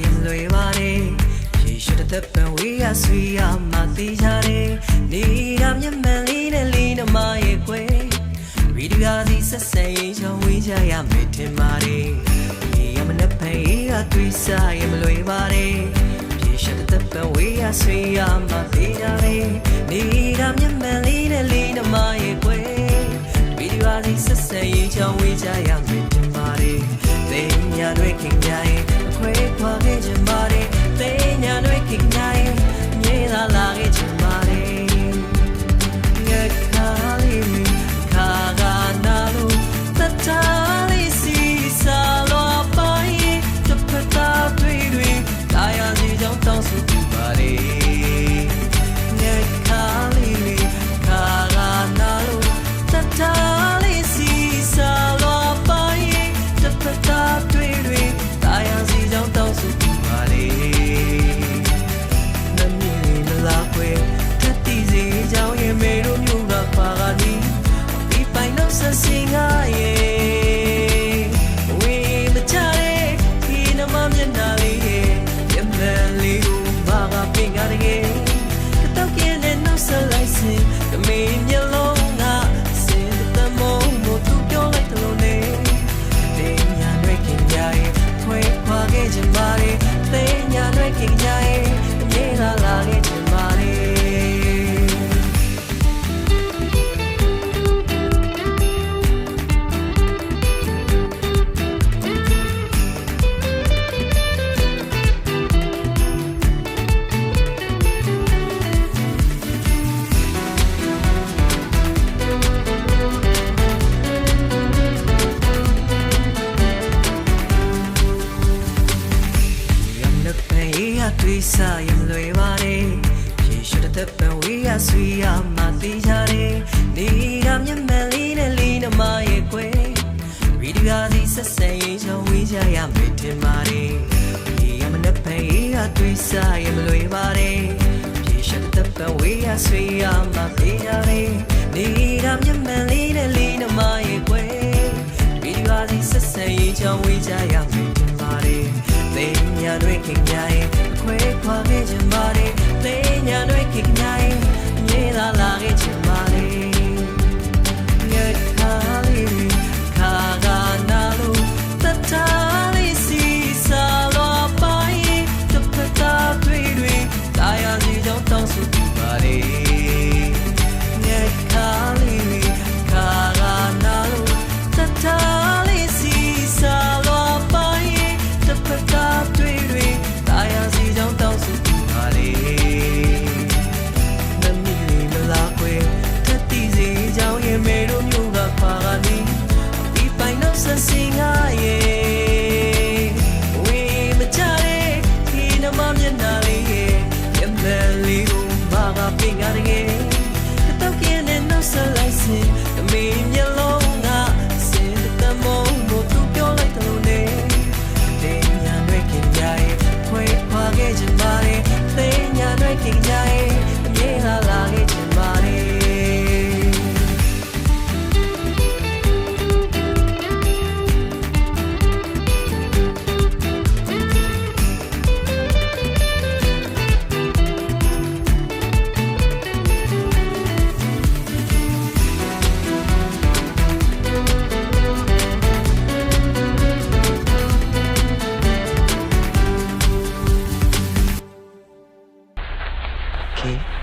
ရင်လွယ်ပါတယ်ရေရှိတဲ့ပန်ဝေးရဆွေရမှသိကြတယ်နေတာမျက်မှန်လေးနဲ့လေးနမရဲ့ကွယ်ဗီဒီယိုစီဆက်ဆံရေးချောင်းဝေးကြရမယ်ထင်ပါတယ်ရေရမနဲ့ဖေးရတွေ့စားရင်မလွယ်ပါတယ်ရေရှိတဲ့ပန်ဝေးရဆွေရမှသိကြတယ်နေတာမျက်မှန်လေးနဲ့လေးနမရဲ့ကွယ်ဗီဒီယိုစီဆက်ဆံရေးချောင်းဝေးကြရမယ်ထင်ပါတယ်တင်ညာတွေခင်ကြရင်အခွဲခွာခဲ့ချင်ပါတယ်တင်ညာတွေခင်ကြရင်မြေလာလာခဲ့ချင်ပါတယ်ငါခါလေးခါကနာလို့တတားလေးစီစားလို့ပိုင်းတစ်ဖက်သားတွေတာယာစီကြောင့်တောင်းဆိုပြပါတယ်ငါခါလေးခါကနာလို့တတားလေးစီစားလို့ပိုင်းတစ်ဖက်သားတွေတာယာစီကြောင့်တောင်းဆိုပြပါတယ်နမီမလာခွေတတိစီကြောင့်ရင်မေတို့မျိုးကပါကနီဒီပိုင်တော့ဆက်စင်ငါရဲ့ဝေးမချတဲ့ဒီနမမျက်နှာလေးရဲ့ရမန်လေးကိုဘာကပင်ကားရဲ့ကတော့ကျင်းတဲ့နောက်ဆက်လိုက်စင်တမင်းမျက်လုံးကစင်တမုံမို့သူပြောလိုက်တယ်လို့နေတင်ညာတွေခင်ကြရဲ့ခွဲခွာခဲ့ချင်ပါတယ်တင်ညာတွေခင်ကြရဲ့မြေလာလာခဲ့ချင်ပါတယ်တွေ့စားရင်လွယ်ပါတယ်ရေရှိတဲ့ပန်ဝေးရဆွေရမှသိကြတယ်နေတာမျက်မှန်လေးနဲ့လေးနမရဲ့ကွယ်ဗီဒီယိုစီဆက်ဆံရေးချောင်းဝေးကြရမယ်ထင်ပါတယ်ရေရမနဲ့ပန်ရေးရတွေ့စားရင်မလွယ်ပါတယ်ရေရှိတဲ့ပန်ဝေးရဆွေရမှသိကြတယ်နေတာမျက်မှန်လေးနဲ့လေးနမရဲ့ကွယ်ဗီဒီယိုစီဆက်ဆံရေးချောင်းဝေးကြရမယ်ထင်ပါတယ်တင်ညာတွေခင်ကြရင်ခွဲခွာခဲ့ချင်ပါတယ်တင်ညာတွေခင်ကြရင်မြေလာလာခဲ့ချင်ပါတယ်ငါခါလေးခါကနာလို့တတားလေးစီစားလို့ပိုင်းတစ်ဖက်သားတွေတာယာစီကြောင့်တောင်းဆိုပြပါတယ်ငါခါလေးခါကနာလို့တတားလေးစီစားလို့ပိုင်းတစ်ဖက်သားတွေတာယာစီကြောင့်တောင်းဆိုပြပါတယ်နမီမလာခွေတတိစီကြောင့်ရင်မေတို့မျိုးကပါကနီဒီပိုင်တော့ဆက်စင်ငါရဲ့ဝေးမချတဲ့ဒီနမမျက်နှာလေးရဲ့ရမန်လေးကိုဘာကပင်ကားရဲ့တော့ကျင်းတဲ့နောက်ဆက်လိုက်စင်တမင်းမျက်လုံးကစင်တမုံမို့သူပြောလိုက်တယ်လို့နေတင်ညာတွေခင်ကြရဲ့ခွဲခွာခဲ့ချင်ပါတယ်တင်ညာတွေခင်ကြရဲ့အမြဲလာလာခဲ့ချင်ပါတယ်Okay.